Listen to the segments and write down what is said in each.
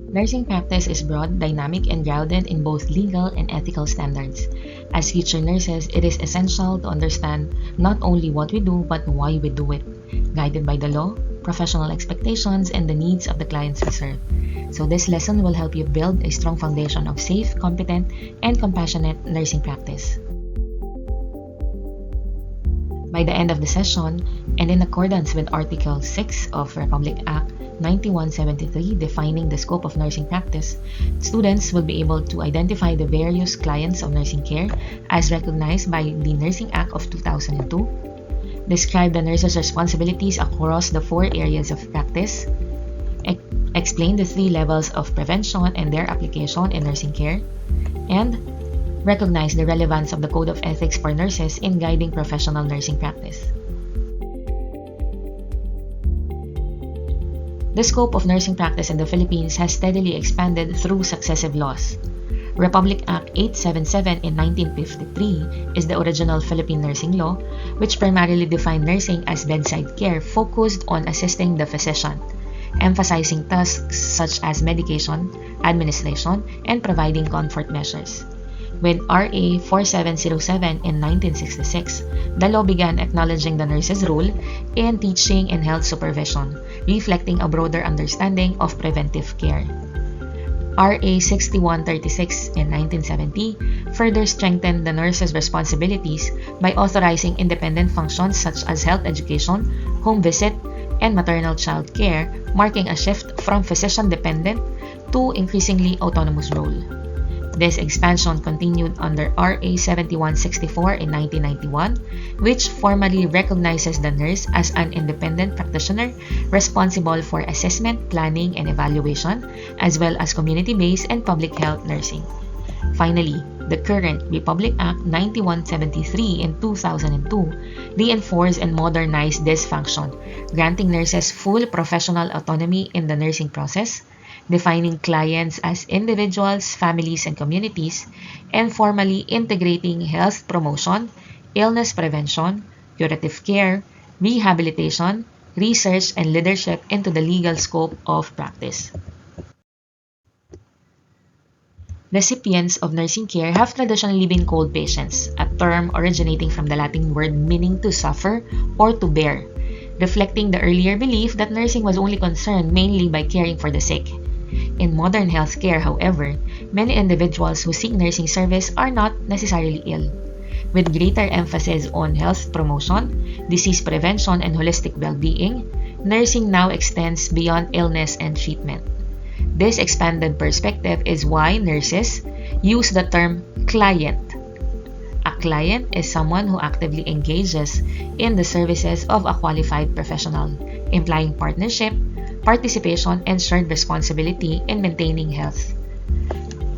Nursing practice is broad, dynamic, and grounded in both legal and ethical standards. As future nurses, it is essential to understand not only what we do but why we do it, guided by the law, professional expectations, and the needs of the clients we serve. So, this lesson will help you build a strong foundation of safe, competent, and compassionate nursing practice. By the end of the session, and in accordance with Article 6 of Republic Act 9173 defining the scope of nursing practice, students will be able to identify the various clients of nursing care as recognized by the Nursing Act of 2002, describe the nurse's responsibilities across the four areas of practice, explain the three levels of prevention and their application in nursing care, and recognize the relevance of the Code of Ethics for nurses in guiding professional nursing practice. The scope of nursing practice in the Philippines has steadily expanded through successive laws. Republic Act 877 in 1953 is the original Philippine nursing law, which primarily defined nursing as bedside care focused on assisting the physician, emphasizing tasks such as medication, administration, and providing comfort measures. With RA 4707 in 1966, the law began acknowledging the nurse's role in teaching and health supervision, reflecting a broader understanding of preventive care. RA 6136 in 1970 further strengthened the nurse's responsibilities by authorizing independent functions such as health education, home visit, and maternal child care, marking a shift from physician-dependent to increasingly autonomous role. This expansion continued under RA 7164 in 1991, which formally recognizes the nurse as an independent practitioner responsible for assessment, planning, and evaluation, as well as community-based and public health nursing. Finally, the current Republic Act 9173 in 2002 reinforced and modernized this function, granting nurses full professional autonomy in the nursing process, defining clients as individuals, families, and communities, and formally integrating health promotion, illness prevention, curative care, rehabilitation, research, and leadership into the legal scope of practice. Recipients of nursing care have traditionally been called patients, a term originating from the Latin word meaning to suffer or to bear, reflecting the earlier belief that nursing was only concerned mainly by caring for the sick. In modern healthcare, however, many individuals who seek nursing service are not necessarily ill. With greater emphasis on health promotion, disease prevention, and holistic well-being, nursing now extends beyond illness and treatment. This expanded perspective is why nurses use the term client. A client is someone who actively engages in the services of a qualified professional, implying partnership, participation, and shared responsibility in maintaining health.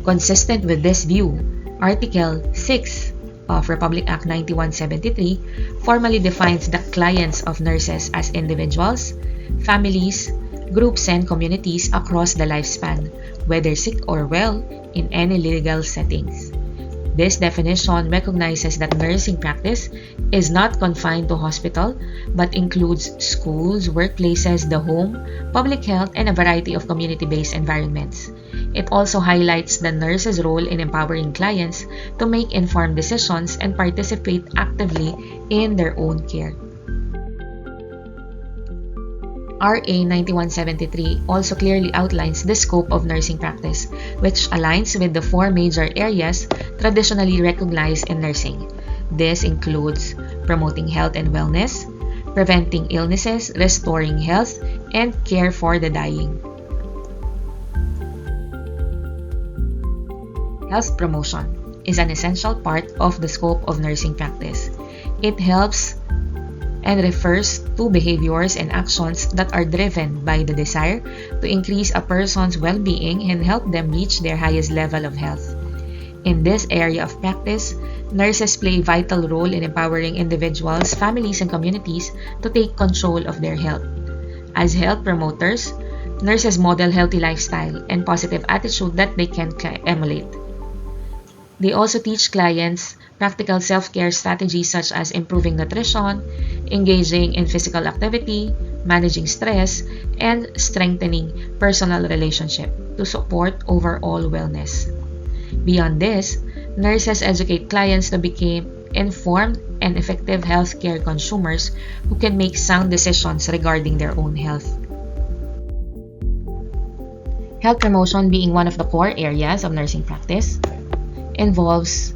Consistent with this view, Article 6 of Republic Act 9173 formally defines the clients of nurses as individuals, families, groups, and communities across the lifespan, whether sick or well, in any legal settings. This definition recognizes that nursing practice is not confined to hospital, but includes schools, workplaces, the home, public health, and a variety of community-based environments. It also highlights the nurse's role in empowering clients to make informed decisions and participate actively in their own care. RA 9173 also clearly outlines the scope of nursing practice, which aligns with the four major areas traditionally recognized in nursing. This includes promoting health and wellness, preventing illnesses, restoring health, and care for the dying. Health promotion is an essential part of the scope of nursing practice. It helps and refers to behaviors and actions that are driven by the desire to increase a person's well-being and help them reach their highest level of health. In this area of practice, nurses play a vital role in empowering individuals, families, and communities to take control of their health. As health promoters, nurses model healthy lifestyle and positive attitude that they can emulate. They also teach clients practical self-care strategies such as improving nutrition, engaging in physical activity, managing stress, and strengthening personal relationships. to support overall wellness. Beyond this, nurses educate clients to become informed and effective healthcare consumers who can make sound decisions regarding their own health. Health promotion, being one of the core areas of nursing practice, involves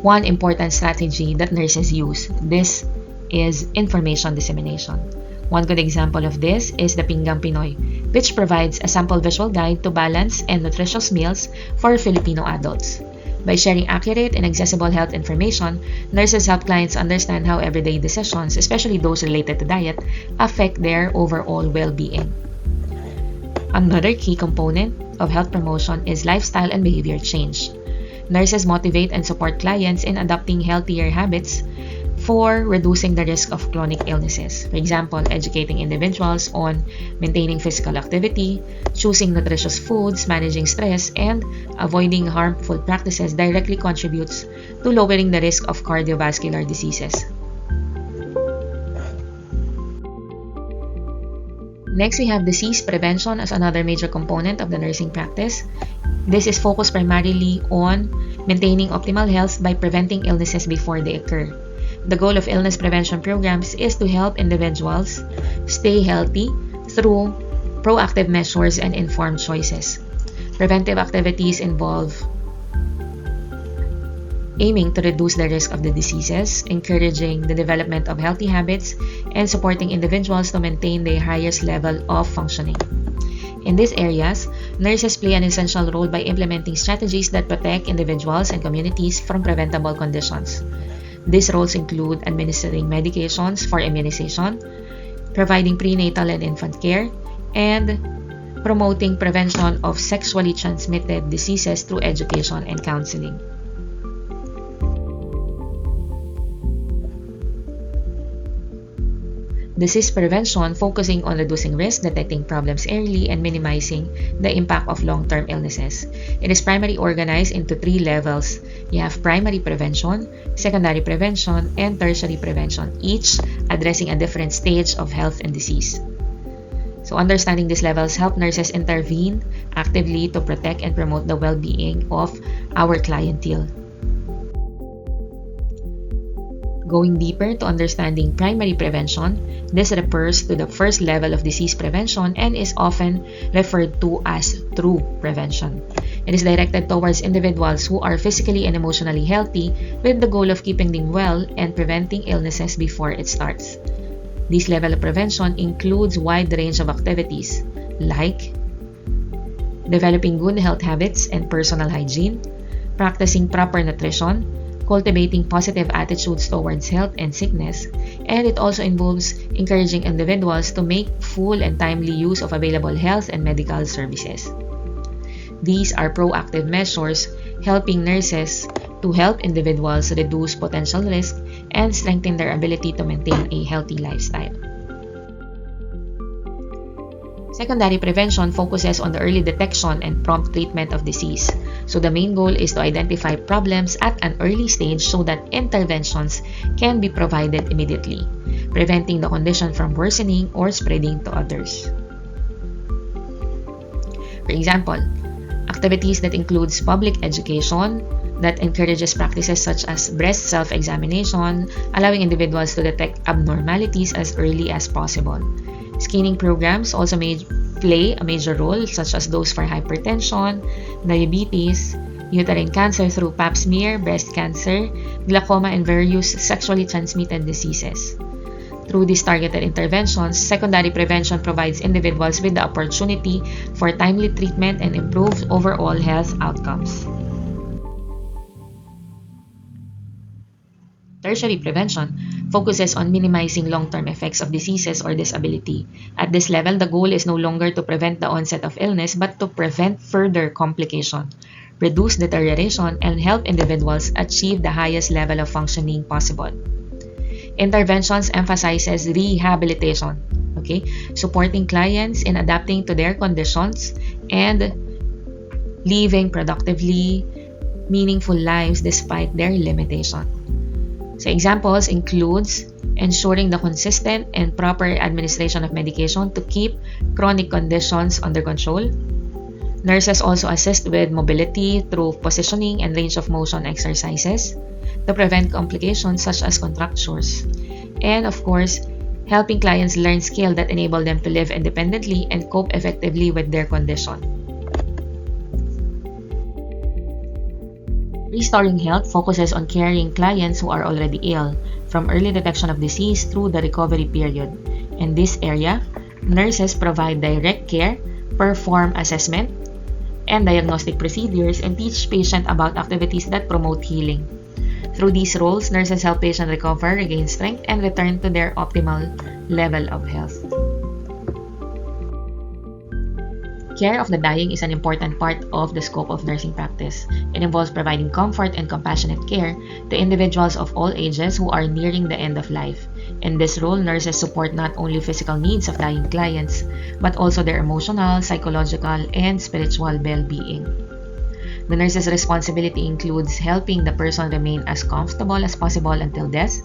one important strategy that nurses use. This is information dissemination. One good example of this is the Pinggang Pinoy, which provides a sample visual guide to balanced and nutritious meals for Filipino adults. By sharing accurate and accessible health information, nurses help clients understand how everyday decisions, especially those related to diet, affect their overall well-being. Another key component of health promotion is lifestyle and behavior change. Nurses motivate and support clients in adopting healthier habits for reducing the risk of chronic illnesses. For example, educating individuals on maintaining physical activity, choosing nutritious foods, managing stress, and avoiding harmful practices directly contributes to lowering the risk of cardiovascular diseases. Next, we have disease prevention as another major component of the nursing practice. This is focused primarily on maintaining optimal health by preventing illnesses before they occur. The goal of illness prevention programs is to help individuals stay healthy through proactive measures and informed choices. Preventive activities involve aiming to reduce the risk of the diseases, encouraging the development of healthy habits, and supporting individuals to maintain their highest level of functioning. In these areas, nurses play an essential role by implementing strategies that protect individuals and communities from preventable conditions. These roles include administering medications for immunization, providing prenatal and infant care, and promoting prevention of sexually transmitted diseases through education and counseling. Disease prevention focusing on reducing risk, detecting problems early, and minimizing the impact of long-term illnesses. It is primarily organized into three levels. You have primary prevention, secondary prevention, and tertiary prevention, each addressing a different stage of health and disease. So understanding these levels help nurses intervene actively to protect and promote the well-being of our clientele. Going deeper to understanding primary prevention, this refers to the first level of disease prevention and is often referred to as true prevention. It is directed towards individuals who are physically and emotionally healthy with the goal of keeping them well and preventing illnesses before it starts. This level of prevention includes a wide range of activities like developing good health habits and personal hygiene, practicing proper nutrition, cultivating positive attitudes towards health and sickness, and it also involves encouraging individuals to make full and timely use of available health and medical services. These are proactive measures helping nurses to help individuals reduce potential risk and strengthen their ability to maintain a healthy lifestyle. Secondary prevention focuses on the early detection and prompt treatment of disease. So the main goal is to identify problems at an early stage so that interventions can be provided immediately, preventing the condition from worsening or spreading to others. For example, activities that includes public education that encourages practices such as breast self-examination, allowing individuals to detect abnormalities as early as possible. Screening programs also may play a major role, such as those for hypertension, diabetes, uterine cancer through pap smear, breast cancer, glaucoma, and various sexually transmitted diseases. Through these targeted interventions, secondary prevention provides individuals with the opportunity for timely treatment and improved overall health outcomes. Tertiary prevention focuses on minimizing long-term effects of diseases or disability. At this level, the goal is no longer to prevent the onset of illness but to prevent further complication, reduce deterioration, and help individuals achieve the highest level of functioning possible. Interventions emphasizes rehabilitation, supporting clients in adapting to their conditions and living productively, meaningful lives despite their limitation. So examples includes ensuring the consistent and proper administration of medication to keep chronic conditions under control, Nurses also assist with mobility through positioning and range of motion exercises to prevent complications such as contractures. And of course, helping clients learn skills that enable them to live independently and cope effectively with their condition. Restoring Health focuses on caring clients who are already ill, from early detection of disease through the recovery period. In this area, nurses provide direct care, perform assessment and diagnostic procedures, and teach patients about activities that promote healing. Through these roles, nurses help patients recover, regain strength, and return to their optimal level of health. Care of the dying is an important part of the scope of nursing practice. It involves providing comfort and compassionate care to individuals of all ages who are nearing the end of life. In this role, nurses support not only physical needs of dying clients, but also their emotional, psychological, and spiritual well-being. The nurse's responsibility includes helping the person remain as comfortable as possible until death,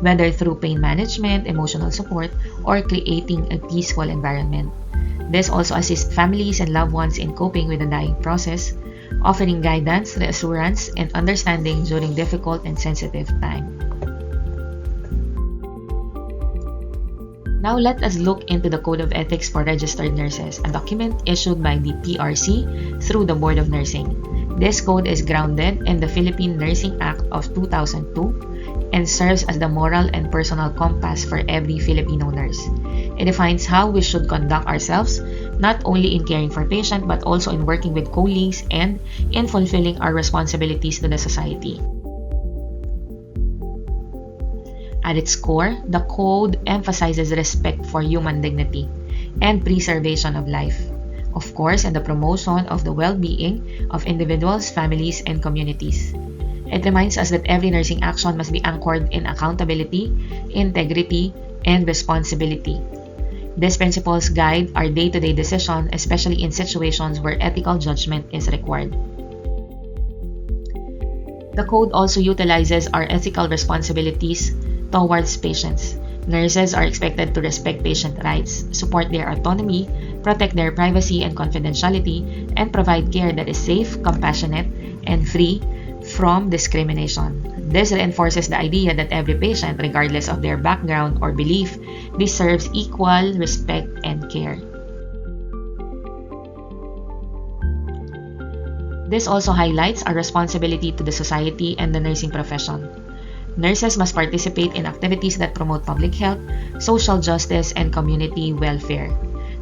whether through pain management, emotional support, or creating a peaceful environment. This also assists families and loved ones in coping with the dying process, offering guidance, reassurance, and understanding during difficult and sensitive time. Now let us look into the Code of Ethics for Registered Nurses, a document issued by the PRC through the Board of Nursing. This code is grounded in the Philippine Nursing Act of 2002 and serves as the moral and personal compass for every Filipino nurse. It defines how we should conduct ourselves, not only in caring for patients but also in working with colleagues and in fulfilling our responsibilities to the society. At its core, the code emphasizes respect for human dignity and preservation of life, of course, and the promotion of the well-being of individuals, families, and communities. It reminds us that every nursing action must be anchored in accountability, integrity, and responsibility. These principles guide our day-to-day decisions, especially in situations where ethical judgment is required. The code also utilizes our ethical responsibilities towards patients. Nurses are expected to respect patient rights, support their autonomy, protect their privacy and confidentiality, and provide care that is safe, compassionate, and free from discrimination. This reinforces the idea that every patient, regardless of their background or belief, deserves equal respect and care. This also highlights our responsibility to the society and the nursing profession. Nurses must participate in activities that promote public health, social justice, and community welfare.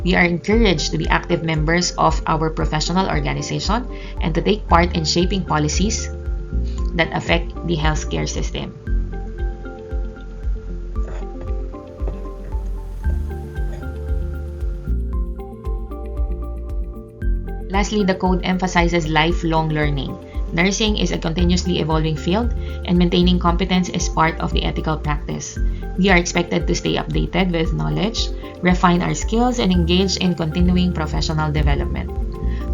We are encouraged to be active members of our professional organization and to take part in shaping policies that affect the healthcare system. Lastly, the code emphasizes lifelong learning. Nursing is a continuously evolving field, and maintaining competence is part of the ethical practice. We are expected to stay updated with knowledge, refine our skills, and engage in continuing professional development.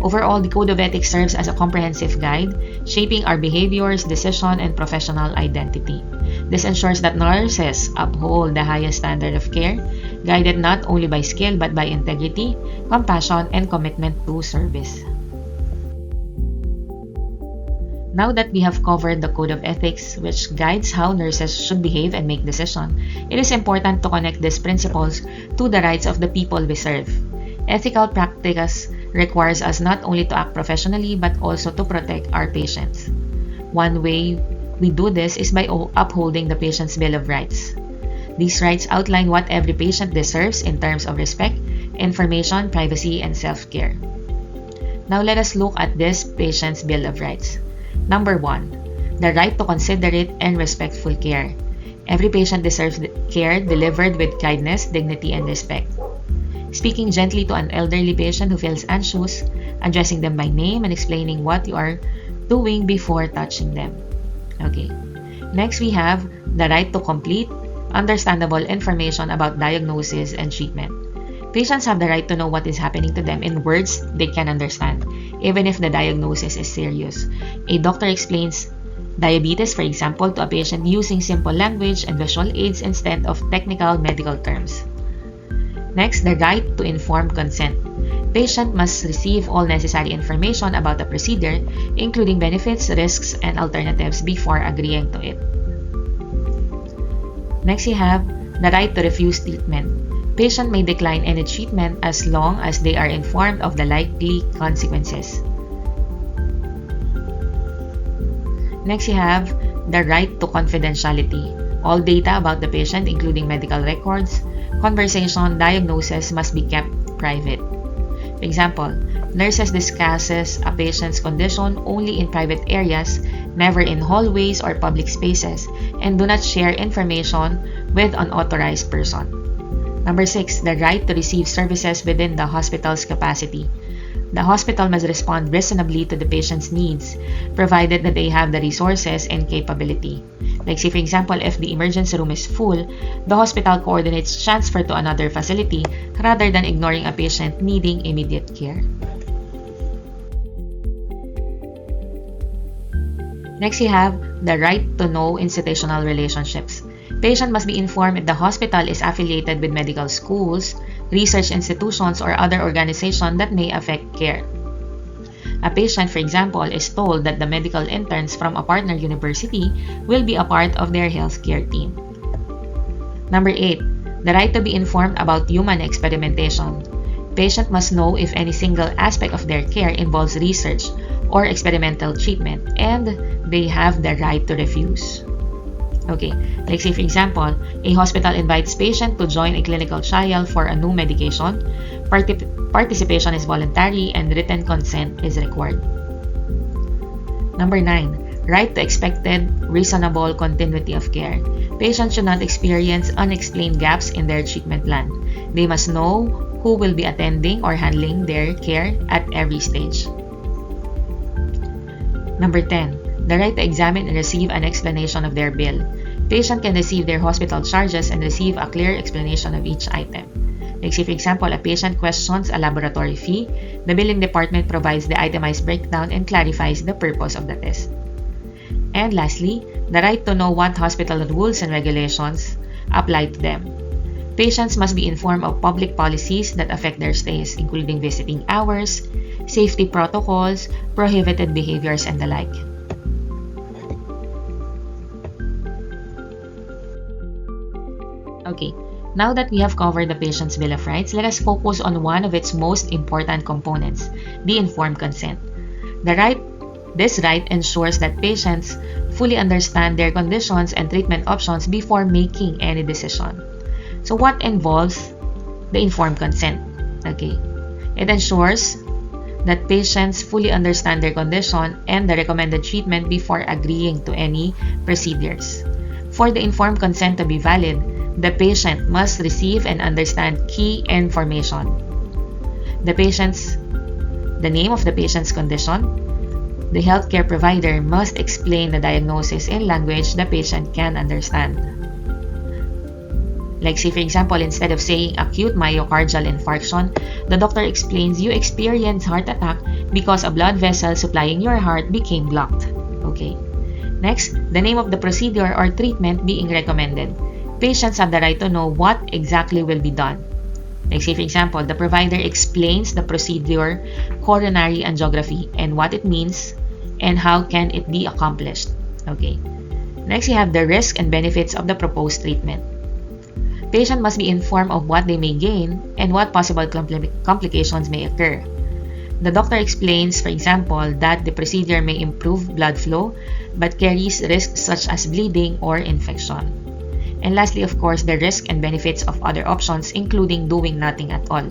Overall, the Code of Ethics serves as a comprehensive guide, shaping our behaviors, decision, and professional identity. This ensures that nurses uphold the highest standard of care, guided not only by skill but by integrity, compassion, and commitment to service. Now that we have covered the Code of Ethics, which guides how nurses should behave and make decisions, it is important to connect these principles to the rights of the people we serve. Ethical practice requires us not only to act professionally but also to protect our patients. One way we do this is by upholding the patient's Bill of Rights. These rights outline what every patient deserves in terms of respect, information, privacy, and self-care. Now let us look at this patient's Bill of Rights. Number 1, the right to considerate and respectful care. Every patient deserves care delivered with kindness, dignity, and respect. Speaking gently to an elderly patient who feels anxious, addressing them by name, and explaining what you are doing before touching them. Okay. Next, we have the right to complete, understandable information about diagnosis and treatment. Patients have the right to know what is happening to them in words they can understand, even if the diagnosis is serious. A doctor explains diabetes, for example, to a patient using simple language and visual aids instead of technical medical terms. Next, the right to informed consent. Patient must receive all necessary information about the procedure, including benefits, risks, and alternatives before agreeing to it. Next, you have the right to refuse treatment. Patient may decline any treatment as long as they are informed of the likely consequences. Next, you have the right to confidentiality. All data about the patient, including medical records, conversation, diagnosis, must be kept private. For example, nurses discusses a patient's condition only in private areas, never in hallways or public spaces, and do not share information with an unauthorized person. Number 6, the right to receive services within the hospital's capacity. The hospital must respond reasonably to the patient's needs, provided that they have the resources and capability. Like say for example, if the emergency room is full, the hospital coordinates transfer to another facility rather than ignoring a patient needing immediate care. Next, you have the right to know institutional relationships. Patient must be informed if the hospital is affiliated with medical schools, research institutions, or other organizations that may affect care. A patient, for example, is told that the medical interns from a partner university will be a part of their healthcare team. Number 8, the right to be informed about human experimentation. Patient must know if any single aspect of their care involves research or experimental treatment, and they have the right to refuse. Okay, like say for example, a hospital invites patient to join a clinical trial for a new medication. Participation is voluntary and written consent is required. Number 9, right to expected reasonable continuity of care. Patients should not experience unexplained gaps in their treatment plan. They must know who will be attending or handling their care at every stage. Number 10, the right to examine and receive an explanation of their bill. Patient can receive their hospital charges and receive a clear explanation of each item. Like say for example, a patient questions a laboratory fee, the billing department provides the itemized breakdown and clarifies the purpose of the test. And lastly, the right to know what hospital rules and regulations apply to them. Patients must be informed of public policies that affect their stays, including visiting hours, safety protocols, prohibited behaviors, and the like. Okay, now that we have covered the patient's Bill of Rights, let us focus on one of its most important components, the informed consent. This right ensures that patients fully understand their conditions and treatment options before making any decision. So what involves the informed consent? Okay, it ensures that patients fully understand their condition and the recommended treatment before agreeing to any procedures. For the informed consent to be valid, the patient must receive and understand key information. The name of the patient's condition. The healthcare provider must explain the diagnosis in language the patient can understand. Like say for example, instead of saying acute myocardial infarction, the doctor explains you experienced heart attack because a blood vessel supplying your heart became blocked. Okay. Next, the name of the procedure or treatment being recommended. Patients have the right to know what exactly will be done. Like say for example, the provider explains the procedure, coronary angiography, and what it means, and how can it be accomplished. Okay. Next, you have the risk and benefits of the proposed treatment. Patient must be informed of what they may gain and what possible complications may occur. The doctor explains, for example, that the procedure may improve blood flow but carries risks such as bleeding or infection. And lastly, of course, the risk and benefits of other options, including doing nothing at all.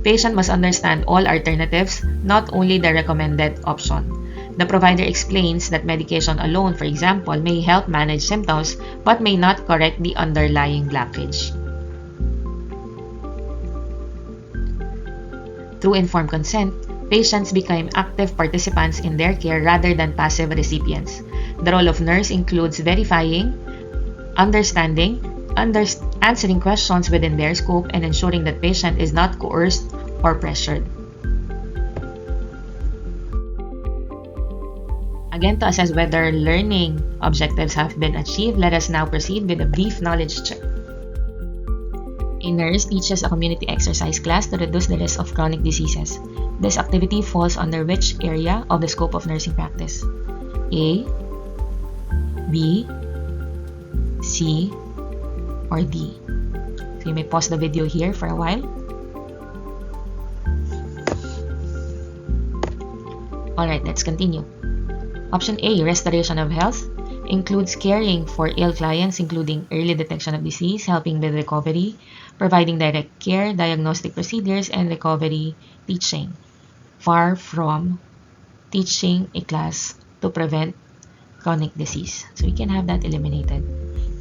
Patient must understand all alternatives, not only the recommended option. The provider explains that medication alone, for example, may help manage symptoms but may not correct the underlying blockage. Through informed consent, patients become active participants in their care rather than passive recipients. The role of nurse includes verifying, understanding, answering questions within their scope, and ensuring that patient is not coerced or pressured. Again, to assess whether learning objectives have been achieved, let us now proceed with a brief knowledge check. A nurse teaches a community exercise class to reduce the risk of chronic diseases. This activity falls under which area of the scope of nursing practice? A, B, C, or D? So you may pause the video here for a while. Alright, let's continue. Option A, restoration of health, includes caring for ill clients, including early detection of disease, helping with recovery, providing direct care, diagnostic procedures, and recovery teaching. Far from teaching a class to prevent chronic disease. So we can have that eliminated.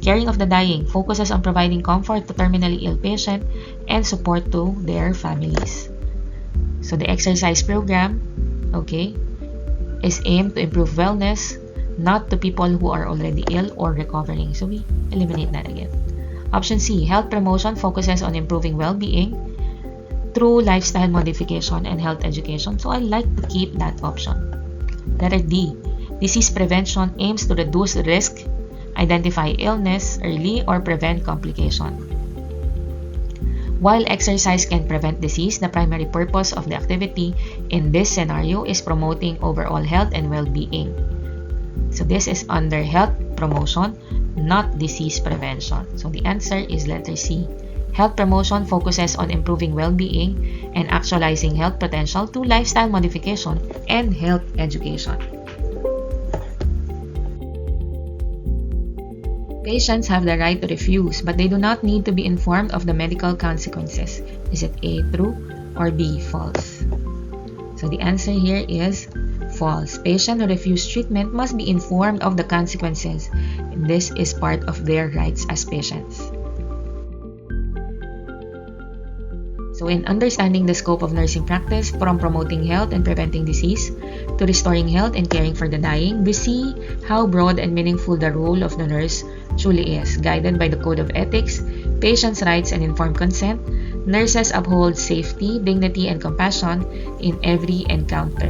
Caring of the dying focuses on providing comfort to terminally ill patients and support to their families. So the exercise program, okay, is aimed to improve wellness, not to people who are already ill or recovering. So we eliminate that again. Option C, health promotion focuses on improving well-being through lifestyle modification and health education. So I like to keep that option. Letter D, disease prevention aims to reduce risk, identify illness early, or prevent complication. While exercise can prevent disease, the primary purpose of the activity in this scenario is promoting overall health and well-being. So this is under health promotion, not disease prevention. So the answer is letter C. Health promotion focuses on improving well-being and actualizing health potential through lifestyle modification and health education. Patients have the right to refuse, but they do not need to be informed of the medical consequences. Is it A, true, or B, false? So the answer here is false. Patients who refuse treatment must be informed of the consequences. This is part of their rights as patients. So in understanding the scope of nursing practice, from promoting health and preventing disease to restoring health and caring for the dying, we see how broad and meaningful the role of the nurse truly is. Guided by the code of ethics, patients' rights, and informed consent, nurses uphold safety, dignity, and compassion in every encounter.